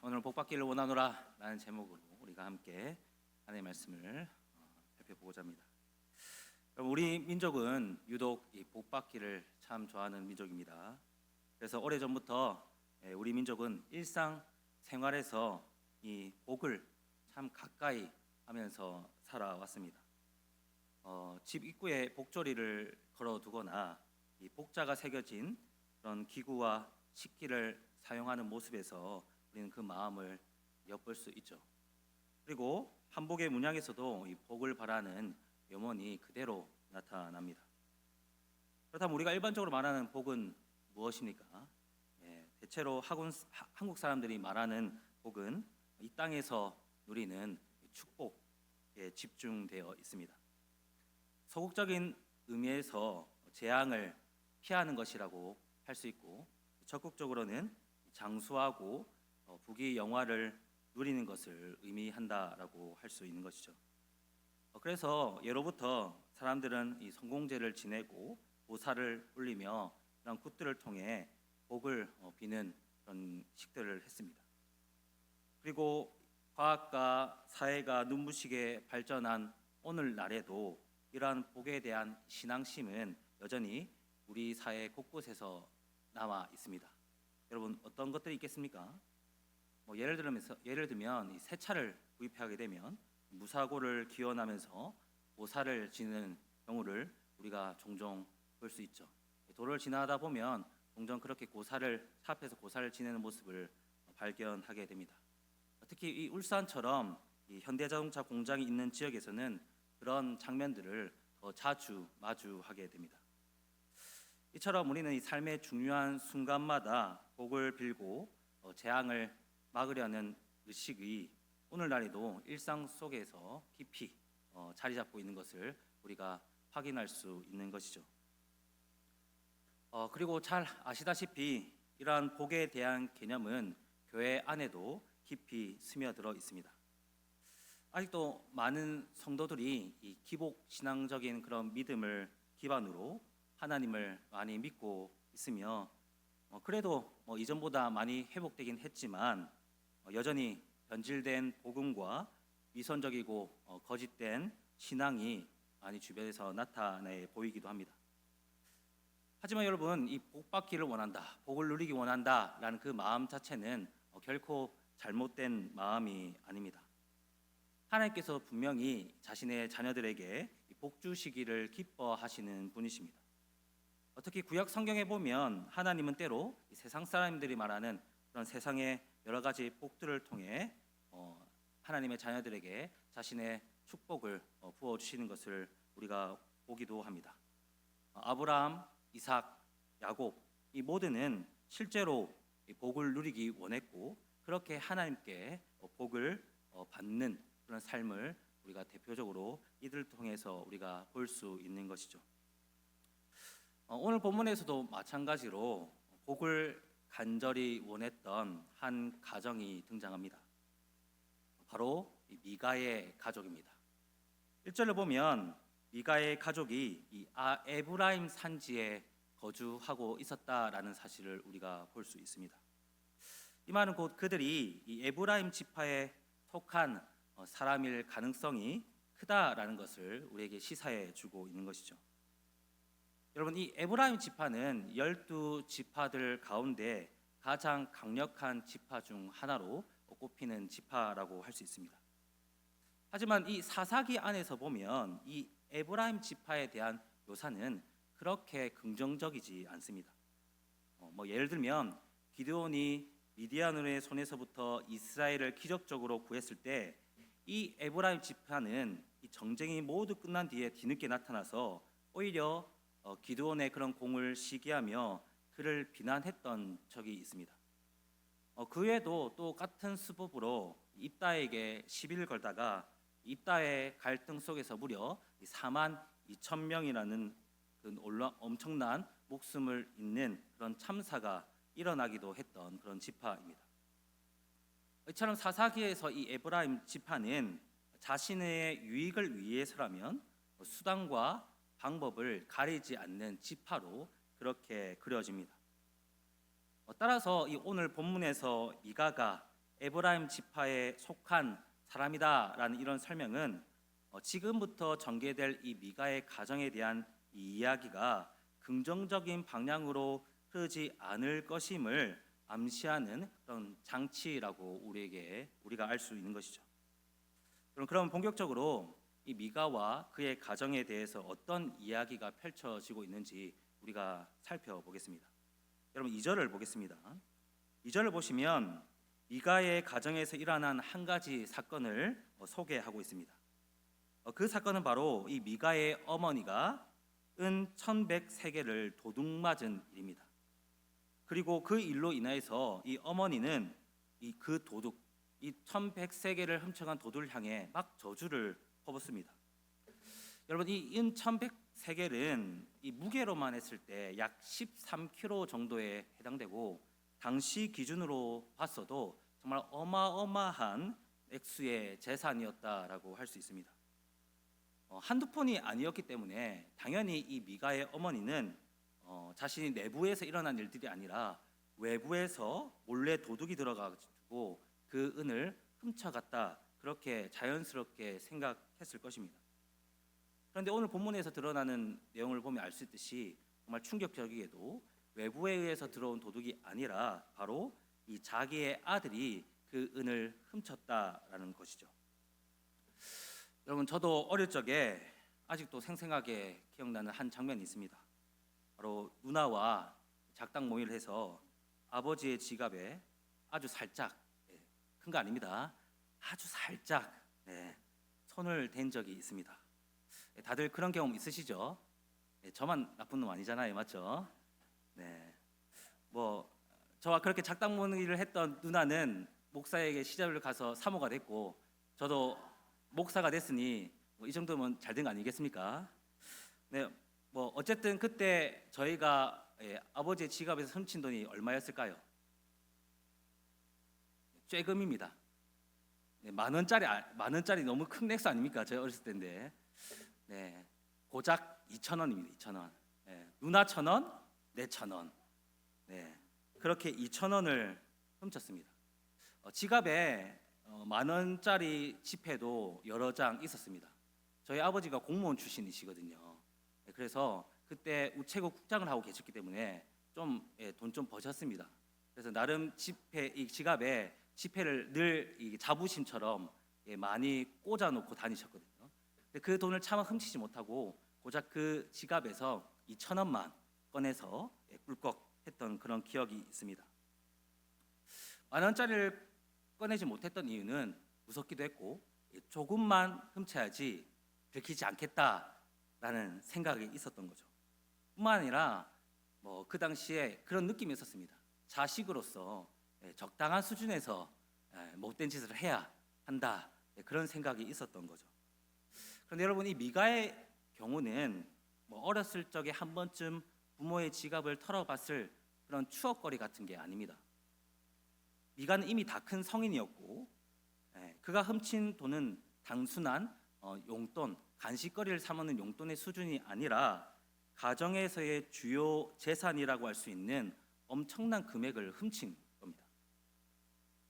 오늘 복 받기를 원하노라 라는 제목으로 우리가 함께 하나님의 말씀을 살펴보고자 합니다. 여러분, 우리 민족은 유독 이 복 받기를 참 좋아하는 민족입니다. 그래서 오래전부터 우리 민족은 일상 생활에서 이 복을 참 가까이 하면서 살아왔습니다. 집 입구에 복조리를 걸어두거나 이 복자가 새겨진 그런 기구와 식기를 사용하는 모습에서 우리는 그 마음을 엿볼 수 있죠. 그리고 한복의 문양에서도 이 복을 바라는 염원이 그대로 나타납니다. 그렇다면 우리가 일반적으로 말하는 복은 무엇입니까? 대체로 한국 사람들이 말하는 복은 이 땅에서 누리는 축복에 집중되어 있습니다. 소극적인 의미에서 재앙을 피하는 것이라고 할 수 있고, 적극적으로는 장수하고 부귀영화를 누리는 것을 의미한다라고 할 수 있는 것이죠. 그래서 예로부터 사람들은 이 성공제를 지내고 보살을 올리며 그런 굿들을 통해 복을 비는 그런 식들을 했습니다. 그리고 과학과 사회가 눈부시게 발전한 오늘날에도 이러한 복에 대한 신앙심은 여전히 우리 사회 곳곳에서 남아 있습니다. 여러분, 어떤 것들이 있겠습니까? 예를 들면 이 새 차를 구입하게 되면 무사고를 기원하면서 보살을 지는 경우를 우리가 종종 볼 수 있죠. 도로를 지나다 보면 종종 그렇게 차 앞에서 고사를 지내는 모습을 발견하게 됩니다. 특히 이 울산처럼 이 현대자동차 공장이 있는 지역에서는 그런 장면들을 더 자주 마주하게 됩니다. 이처럼 우리는 이 삶의 중요한 순간마다 복을 빌고 재앙을 막으려는 의식이 오늘날에도 일상 속에서 깊이 자리 잡고 있는 것을 우리가 확인할 수 있는 것이죠. 그리고 잘 아시다시피 이러한 복에 대한 개념은 교회 안에도 깊이 스며들어 있습니다. 아직도 많은 성도들이 이 기복 신앙적인 그런 믿음을 기반으로 하나님을 많이 믿고 있으며, 그래도 이전보다 많이 회복되긴 했지만 여전히 변질된 복음과 위선적이고 거짓된 신앙이 많이 주변에서 나타내 보이기도 합니다. 하지만 여러분, 이 복 받기를 원한다, 복을 누리기 원한다라는 그 마음 자체는 결코 잘못된 마음이 아닙니다. 하나님께서 분명히 자신의 자녀들에게 복 주시기를 기뻐하시는 분이십니다. 특히 구약 성경에 보면 하나님은 때로 세상 사람들이 말하는 그런 세상의 여러 가지 복들을 통해 하나님의 자녀들에게 자신의 축복을 부어주시는 것을 우리가 보기도 합니다. 아브라함, 이삭, 야곱 이 모두는 실제로 복을 누리기 원했고, 그렇게 하나님께 복을 받는 그런 삶을 우리가 대표적으로 이들을 통해서 우리가 볼 수 있는 것이죠. 오늘 본문에서도 마찬가지로 복을 간절히 원했던 한 가정이 등장합니다. 바로 미가의 가족입니다. 1절을 보면 미가의 가족이 이 에브라임 산지에 거주하고 있었다라는 사실을 우리가 볼 수 있습니다. 이 말은 곧 그들이 이 에브라임 지파에 속한 사람일 가능성이 크다라는 것을 우리에게 시사해 주고 있는 것이죠. 여러분, 이 에브라임 지파는 12지파들 가운데 가장 강력한 지파 중 하나로 꼽히는 지파라고 할 수 있습니다. 하지만 이 사사기 안에서 보면 이 에브라임 지파에 대한 묘사는 그렇게 긍정적이지 않습니다. 예를 들면 기드온이 미디안의 손에서부터 이스라엘을 기적적으로 구했을 때 이 에브라임 지파는 이 전쟁이 모두 끝난 뒤에 뒤늦게 나타나서 오히려 기드온의 그런 공을 시기하며 그를 비난했던 적이 있습니다. 그 외에도 또 같은 수법으로 입다에게 시비를 걸다가 입다의 갈등 속에서 무려 4만 2천 명이라는 그 엄청난 목숨을 잇는 그런 참사가 일어나기도 했던 그런 지파입니다. 이처럼 사사기에서 이 에브라임 지파는 자신의 유익을 위해서라면 수단과 방법을 가리지 않는 지파로 그렇게 그려집니다. 따라서 이 오늘 본문에서 미가가 에브라임 지파에 속한 사람이다라는 이런 설명은 지금부터 전개될 이 미가의 가정에 대한 이 이야기가 긍정적인 방향으로 흐르지 않을 것임을 암시하는 그런 장치라고 우리가 알 수 있는 것이죠. 그럼 본격적으로 이 미가와 그의 가정에 대해서 어떤 이야기가 펼쳐지고 있는지 우리가 살펴보겠습니다. 여러분 2절을 보겠습니다. 2절을 보시면 미가의 가정에서 일어난 한 가지 사건을 소개하고 있습니다. 그 사건은 바로 이 미가의 어머니가 은 1100세겔을 도둑맞은 일입니다. 그리고 그 일로 인해서 이 어머니는 이 1100세겔을 훔쳐간 도둑을 향해 막 저주를 퍼붓습니다. 여러분 이 은 1100세겔은 이 무게로만 했을 때 약 13kg 정도에 해당되고 당시 기준으로 봤어도 정말 어마어마한 액수의 재산이었다라고 할 수 있습니다. 한두 푼이 아니었기 때문에 당연히 이 미가의 어머니는 자신이 내부에서 일어난 일들이 아니라 외부에서 몰래 도둑이 들어가지고 그 은을 훔쳐갔다, 그렇게 자연스럽게 생각했을 것입니다. 그런데 오늘 본문에서 드러나는 내용을 보면 알 수 있듯이 정말 충격적이게도 외부에 의해서 들어온 도둑이 아니라 바로 이 자기의 아들이 그 은을 훔쳤다라는 것이죠. 여러분 저도 어릴 적에 아직도 생생하게 기억나는 한 장면이 있습니다. 바로 누나와 작당 모의를 해서 아버지의 지갑에 아주 살짝, 큰 거 아닙니다, 아주 살짝 손을 댄 적이 있습니다. 다들 그런 경험 있으시죠? 저만 나쁜 놈 아니잖아요, 맞죠? 뭐 저와 그렇게 작당 모의를 했던 누나는 목사에게 시접을 가서 사모가 됐고, 저도 목사가 됐으니 이 정도면 잘 된 거 아니겠습니까? 뭐 어쨌든 그때 저희가 아버지의 지갑에서 훔친 돈이 얼마였을까요? 쬐금입니다. 만 원짜리 너무 큰 액수 아닙니까? 저희 어렸을 때인데. 고작 2,000원입니다. 2,000원. 누나 1,000원, 내 1,000원. 그렇게 2,000원을 훔쳤습니다. 지갑에 만 원짜리 지폐도 여러 장 있었습니다. 저희 아버지가 공무원 출신이시거든요. 그래서 그때 우체국 국장을 하고 계셨기 때문에 돈 좀 버셨습니다. 그래서 나름 이 지갑에 지폐를 늘 자부심처럼 많이 꽂아놓고 다니셨거든요. 근데 그 돈을 차마 훔치지 못하고 고작 그 지갑에서 2,000원만 꺼내서 꿀꺽 했던 그런 기억이 있습니다. 만 원짜리를 꺼내지 못했던 이유는 무섭기도 했고 조금만 훔쳐야지 들키지 않겠다라는 생각이 있었던 거죠. 뿐만 아니라 그 당시에 그런 느낌이 있었습니다. 자식으로서 적당한 수준에서 못된 짓을 해야 한다, 그런 생각이 있었던 거죠. 그런데 여러분 이 미가의 경우는 어렸을 적에 한 번쯤 부모의 지갑을 털어봤을 그런 추억거리 같은 게 아닙니다. 미가는 이미 다 큰 성인이었고 그가 훔친 돈은 단순한 용돈, 간식거리를 사 먹는 용돈의 수준이 아니라 가정에서의 주요 재산이라고 할 수 있는 엄청난 금액을 훔친 겁니다.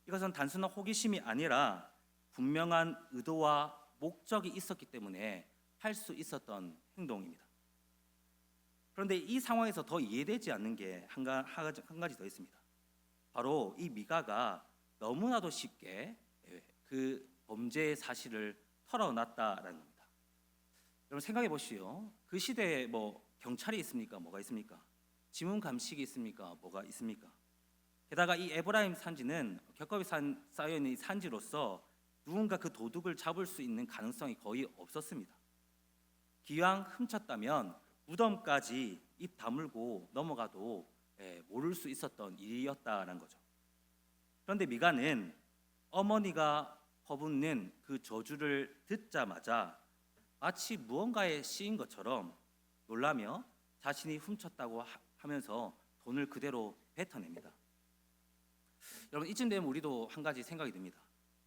이것은 단순한 호기심이 아니라 분명한 의도와 목적이 있었기 때문에 할 수 있었던 행동입니다. 그런데 이 상황에서 더 이해되지 않는 게 한 가지 더 있습니다. 바로 이 미가가 너무나도 쉽게 그 범죄의 사실을 털어놨다라는 겁니다. 여러분 생각해 보시오. 그 시대에 경찰이 있습니까? 뭐가 있습니까? 지문 감식이 있습니까? 뭐가 있습니까? 게다가 이 에브라임 산지는 겹겹이 쌓여 있는 산지로서 누군가 그 도둑을 잡을 수 있는 가능성이 거의 없었습니다. 기왕 훔쳤다면 무덤까지 입 다물고 넘어가도 모를 수 있었던 일이었다는 거죠. 그런데 미가는 어머니가 퍼붓는 그 저주를 듣자마자 마치 무언가에 씌인 것처럼 놀라며 자신이 훔쳤다고 하면서 돈을 그대로 뱉어냅니다. 여러분 이쯤 되면 우리도 한 가지 생각이 듭니다.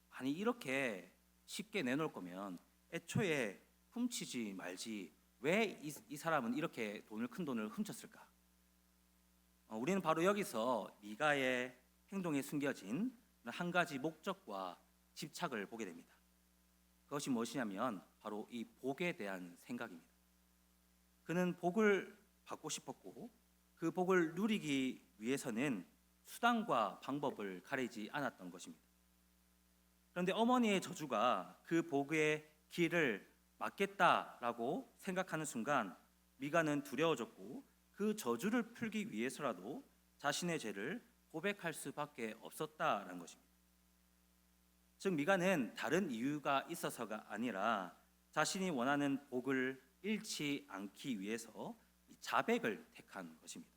아니 이렇게 쉽게 내놓을 거면 애초에 훔치지 말지 왜 이 사람은 이렇게 큰 돈을 훔쳤을까? 우리는 바로 여기서 미가의 행동에 숨겨진 한 가지 목적과 집착을 보게 됩니다. 그것이 무엇이냐면 바로 이 복에 대한 생각입니다. 그는 복을 받고 싶었고 그 복을 누리기 위해서는 수단과 방법을 가리지 않았던 것입니다. 그런데 어머니의 저주가 그 복의 길을 막겠다라고 생각하는 순간 미가는 두려워졌고 그 저주를 풀기 위해서라도 자신의 죄를 고백할 수밖에 없었다라는 것입니다. 즉 미가는 다른 이유가 있어서가 아니라 자신이 원하는 복을 잃지 않기 위해서 자백을 택한 것입니다.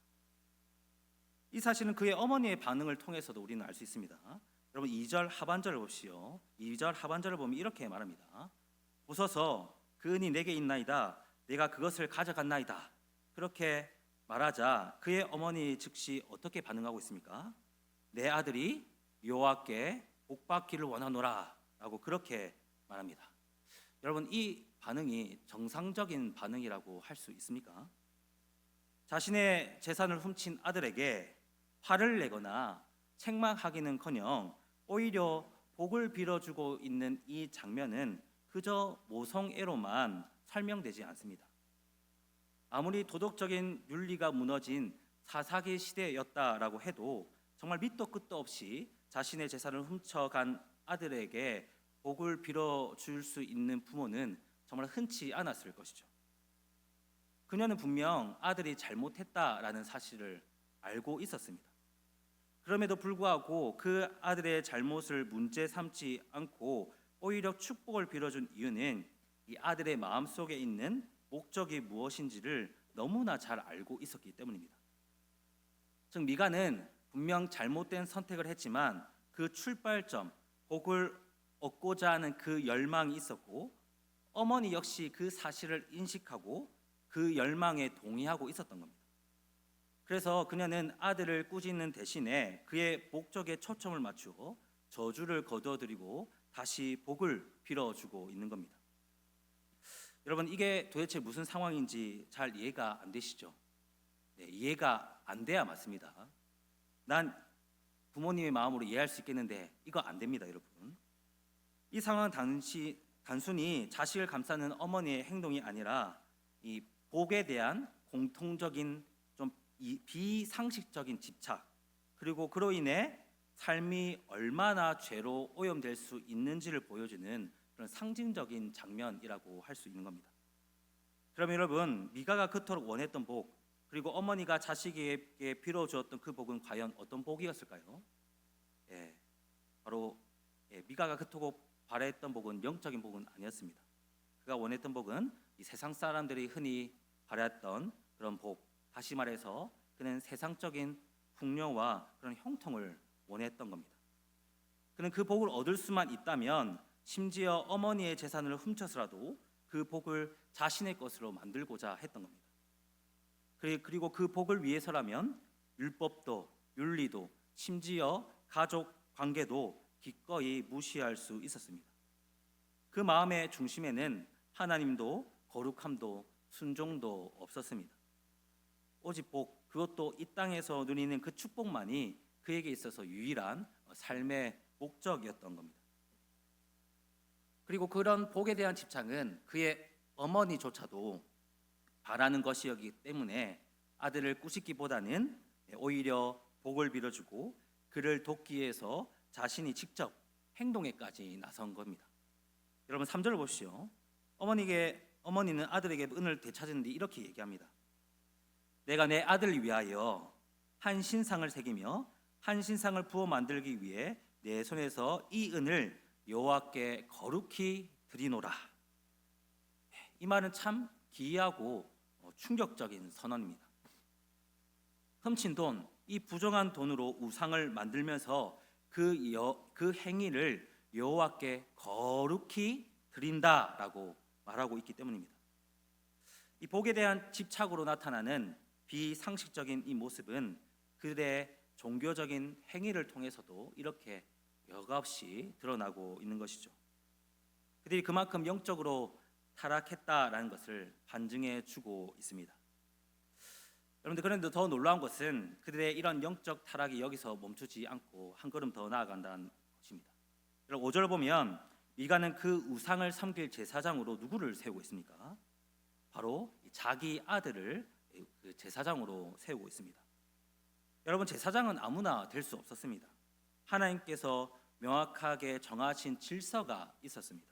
이 사실은 그의 어머니의 반응을 통해서도 우리는 알 수 있습니다. 여러분 2절 하반절을 보시오. 2절 하반절을 보면 이렇게 말합니다. 보소서 그 은이 내게 있나이다. 내가 그것을 가져갔나이다. 그렇게 말하자 그의 어머니 즉시 어떻게 반응하고 있습니까? 내 아들이 여호와께 복받기를 원하노라 라고 그렇게 말합니다. 여러분 이 반응이 정상적인 반응이라고 할 수 있습니까? 자신의 재산을 훔친 아들에게 화를 내거나 책망하기는커녕 오히려 복을 빌어주고 있는 이 장면은 그저 모성애로만 설명되지 않습니다. 아무리 도덕적인 윤리가 무너진 사사기 시대였다라고 해도 정말 밑도 끝도 없이 자신의 재산을 훔쳐간 아들에게 복을 빌어줄 수 있는 부모는 정말 흔치 않았을 것이죠. 그녀는 분명 아들이 잘못했다라는 사실을 알고 있었습니다. 그럼에도 불구하고 그 아들의 잘못을 문제 삼지 않고 오히려 축복을 빌어준 이유는 이 아들의 마음속에 있는 목적이 무엇인지를 너무나 잘 알고 있었기 때문입니다. 즉 미가는 분명 잘못된 선택을 했지만 그 출발점, 복을 얻고자 하는 그 열망이 있었고 어머니 역시 그 사실을 인식하고 그 열망에 동의하고 있었던 겁니다. 그래서 그녀는 아들을 꾸짖는 대신에 그의 목적에 초점을 맞추어 저주를 거두어드리고 다시 복을 빌어주고 있는 겁니다. 여러분 이게 도대체 무슨 상황인지 잘 이해가 안 되시죠? 네, 이해가 안 돼야 맞습니다. 난 부모님의 마음으로 이해할 수 있겠는데 이거 안 됩니다, 여러분. 이 상황은 단순히 자식을 감싸는 어머니의 행동이 아니라 이 복에 대한 공통적인 좀 비상식적인 집착 그리고 그로 인해 삶이 얼마나 죄로 오염될 수 있는지를 보여주는 그런 상징적인 장면이라고 할 수 있는 겁니다. 그럼 여러분 미가가 그토록 원했던 복 그리고 어머니가 자식에게 빌어주었던 그 복은 과연 어떤 복이었을까요? 바로 미가가 그토록 바랬던 복은 영적인 복은 아니었습니다. 그가 원했던 복은 이 세상 사람들이 흔히 바랬던 그런 복, 다시 말해서 그는 세상적인 풍요와 그런 형통을 원했던 겁니다. 그는 그 복을 얻을 수만 있다면 심지어 어머니의 재산을 훔쳐서라도 그 복을 자신의 것으로 만들고자 했던 겁니다. 그리고 그 복을 위해서라면 율법도 윤리도 심지어 가족 관계도 기꺼이 무시할 수 있었습니다. 그 마음의 중심에는 하나님도 거룩함도 순종도 없었습니다. 오직 복, 그것도 이 땅에서 누리는 그 축복만이 그에게 있어서 유일한 삶의 목적이었던 겁니다. 그리고 그런 복에 대한 집착은 그의 어머니조차도 바라는 것이었기 때문에 아들을 꾸짖기보다는 오히려 복을 빌어주고 그를 돕기 위해서 자신이 직접 행동에까지 나선 겁니다. 여러분 3절을 보시죠. 어머니는 아들에게 은을 되찾은 뒤 이렇게 얘기합니다. 내가 내 아들을 위하여 한 신상을 새기며 한 신상을 부어 만들기 위해 내 손에서 이 은을 여호와께 거룩히 드리노라. 이 말은 참 기이하고 충격적인 선언입니다. 훔친 돈, 이 부정한 돈으로 우상을 만들면서 그 행위를 여호와께 거룩히 드린다라고 말하고 있기 때문입니다. 이 복에 대한 집착으로 나타나는 비상식적인 이 모습은 그들의 종교적인 행위를 통해서도 이렇게 여과없이 드러나고 있는 것이죠. 그들이 그만큼 영적으로 타락했다라는 것을 반증해 주고 있습니다. 여러분들, 그런데 더 놀라운 것은 그들의 이런 영적 타락이 여기서 멈추지 않고 한 걸음 더 나아간다는 것입니다. 여러분, 5절 보면 미가는 그 우상을 섬길 제사장으로 누구를 세우고 있습니까? 바로 자기 아들을 그 제사장으로 세우고 있습니다. 여러분, 제사장은 아무나 될 수 없었습니다. 하나님께서 명확하게 정하신 질서가 있었습니다.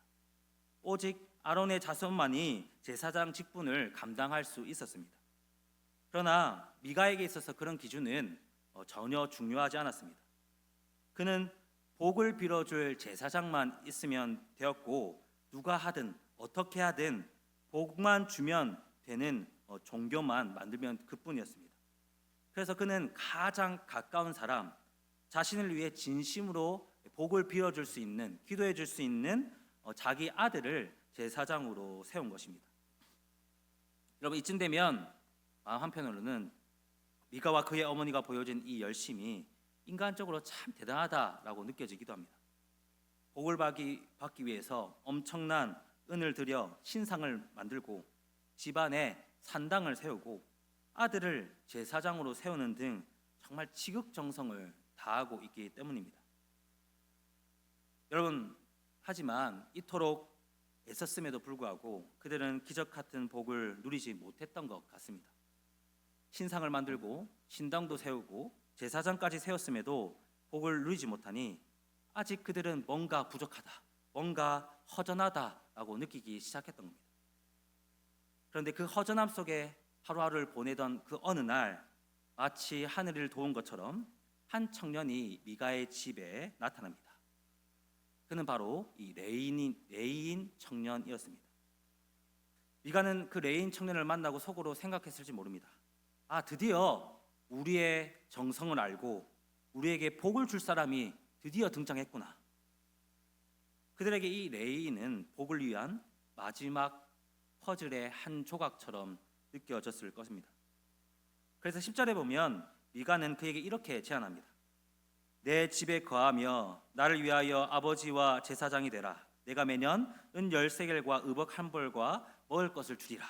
오직 아론의 자손만이 제사장 직분을 감당할 수 있었습니다. 그러나 미가에게 있어서 그런 기준은 전혀 중요하지 않았습니다. 그는 복을 빌어줄 제사장만 있으면 되었고, 누가 하든 어떻게 하든 복만 주면 되는 종교만 만들면 그뿐이었습니다. 그래서 그는 가장 가까운 사람, 자신을 위해 진심으로 복을 빌어줄 수 있는, 기도해 줄 수 있는 자기 아들을 제사장으로 세운 것입니다. 여러분, 이쯤 되면 한편으로는 미가와 그의 어머니가 보여준 이 열심이 인간적으로 참 대단하다라고 느껴지기도 합니다. 복을 받기 위해서 엄청난 은을 들여 신상을 만들고 집안에 산당을 세우고 아들을 제사장으로 세우는 등 정말 지극정성을 다하고 있기 때문입니다. 여러분, 하지만 이토록 애썼음에도 불구하고 그들은 기적 같은 복을 누리지 못했던 것 같습니다. 신상을 만들고 신당도 세우고 제사장까지 세웠음에도 복을 누리지 못하니 아직 그들은 뭔가 부족하다, 뭔가 허전하다라고 느끼기 시작했던 겁니다. 그런데 그 허전함 속에 하루하루를 보내던 그 어느 날, 마치 하늘을 도운 것처럼 한 청년이 미가의 집에 나타납니다. 그는 바로 이 레이인 청년이었습니다. 미가는 그 레이인 청년을 만나고 속으로 생각했을지 모릅니다. 드디어 우리의 정성을 알고 우리에게 복을 줄 사람이 드디어 등장했구나. 그들에게 이 레이인은 복을 위한 마지막 퍼즐의 한 조각처럼 느껴졌을 것입니다. 그래서 10절에 보면 미가는 그에게 이렇게 제안합니다. 내 집에 거하며 나를 위하여 아버지와 제사장이 되라. 내가 매년 은 10세겔과 의복 한 벌과 먹을 것을 주리라.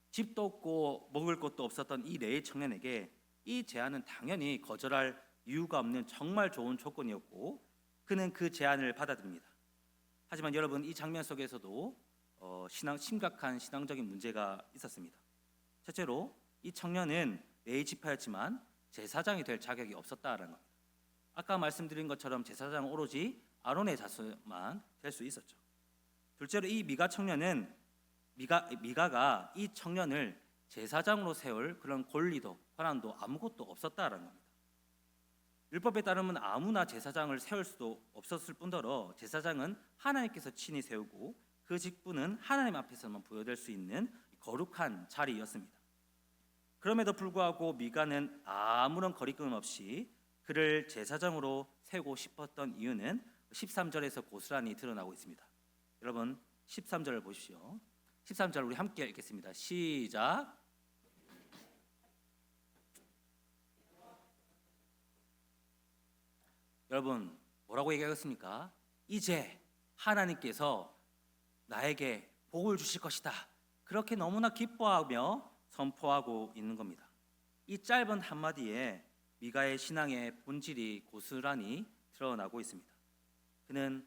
집도 없고 먹을 것도 없었던 이 레이 청년에게 이 제안은 당연히 거절할 이유가 없는 정말 좋은 조건이었고, 그는 그 제안을 받아들입니다. 하지만 여러분, 이 장면 속에서도 심각한 신앙적인 문제가 있었습니다. 첫째로 이 청년은 레위 지파였지만 제사장이 될 자격이 없었다라는 겁니다. 아까 말씀드린 것처럼 제사장은 오로지 아론의 자손만 될 수 있었죠. 둘째로 이 미가 청년은 미가가 이 청년을 제사장으로 세울 그런 권리도 권한도 아무것도 없었다라는 겁니다. 율법에 따르면 아무나 제사장을 세울 수도 없었을 뿐더러 제사장은 하나님께서 친히 세우고 그 직분은 하나님 앞에서만 부여될 수 있는 거룩한 자리였습니다. 그럼에도 불구하고 미가는 아무런 거리낌 없이 그를 제사장으로 세우고 싶었던 이유는 13절에서 고스란히 드러나고 있습니다. 여러분, 13절을 보십시오. 13절 우리 함께 읽겠습니다. 시작. 여러분, 뭐라고 얘기하겠습니까? 이제 하나님께서 나에게 복을 주실 것이다. 그렇게 너무나 기뻐하며 선포하고 있는 겁니다. 이 짧은 한마디에 미가의 신앙의 본질이 고스란히 드러나고 있습니다. 그는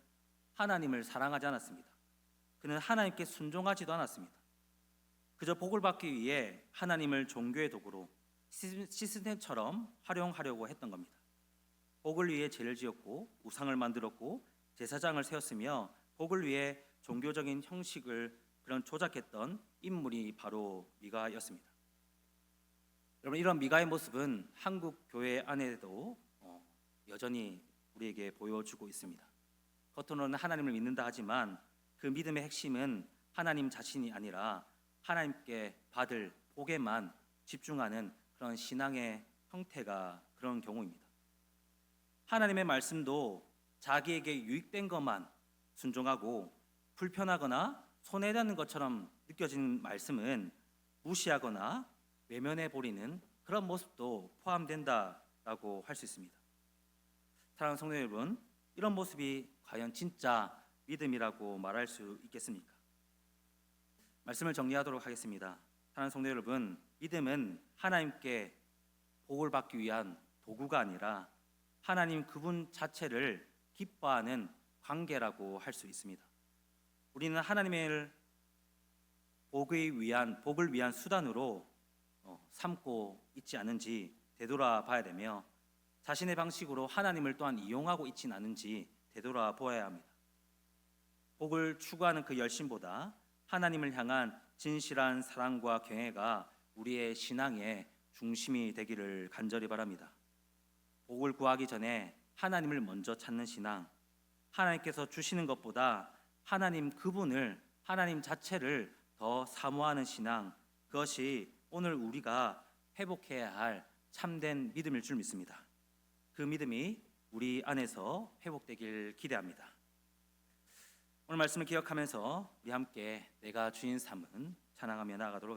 하나님을 사랑하지 않았습니다. 그는 하나님께 순종하지도 않았습니다. 그저 복을 받기 위해 하나님을 종교의 도구로 시스템처럼 활용하려고 했던 겁니다. 복을 위해 죄를 지었고 우상을 만들었고 제사장을 세웠으며 복을 위해 종교적인 형식을 조작했던 인물이 바로 미가였습니다. 여러분, 이런 미가의 모습은 한국 교회 안에도 여전히 우리에게 보여주고 있습니다. 겉으로는 하나님을 믿는다 하지만 그 믿음의 핵심은 하나님 자신이 아니라 하나님께 받을 복에만 집중하는 그런 신앙의 형태가 그런 경우입니다. 하나님의 말씀도 자기에게 유익된 것만 순종하고 불편하거나 손해되는 것처럼 느껴지는 말씀은 무시하거나 외면해 버리는 그런 모습도 포함된다라고 할 수 있습니다. 사랑하는 성도 여러분, 이런 모습이 과연 진짜 믿음이라고 말할 수 있겠습니까? 말씀을 정리하도록 하겠습니다. 사랑하는 성도 여러분, 믿음은 하나님께 복을 받기 위한 도구가 아니라 하나님 그분 자체를 기뻐하는 관계라고 할 수 있습니다. 우리는 하나님을 복을 위한 수단으로 삼고 있지 않은지 되돌아봐야 되며 자신의 방식으로 하나님을 또한 이용하고 있지는 않은지 되돌아보아야 합니다. 복을 추구하는 그 열심보다 하나님을 향한 진실한 사랑과 경애가 우리의 신앙의 중심이 되기를 간절히 바랍니다. 복을 구하기 전에 하나님을 먼저 찾는 신앙, 하나님께서 주시는 것보다 하나님 그분을, 하나님 자체를 더 사모하는 신앙, 그것이 오늘 우리가 회복해야 할 참된 믿음일 줄 믿습니다. 그 믿음이 우리 안에서 회복되길 기대합니다. 오늘 말씀을 기억하면서 우리 함께 내가 주인 삼은 찬양하며 나아가도록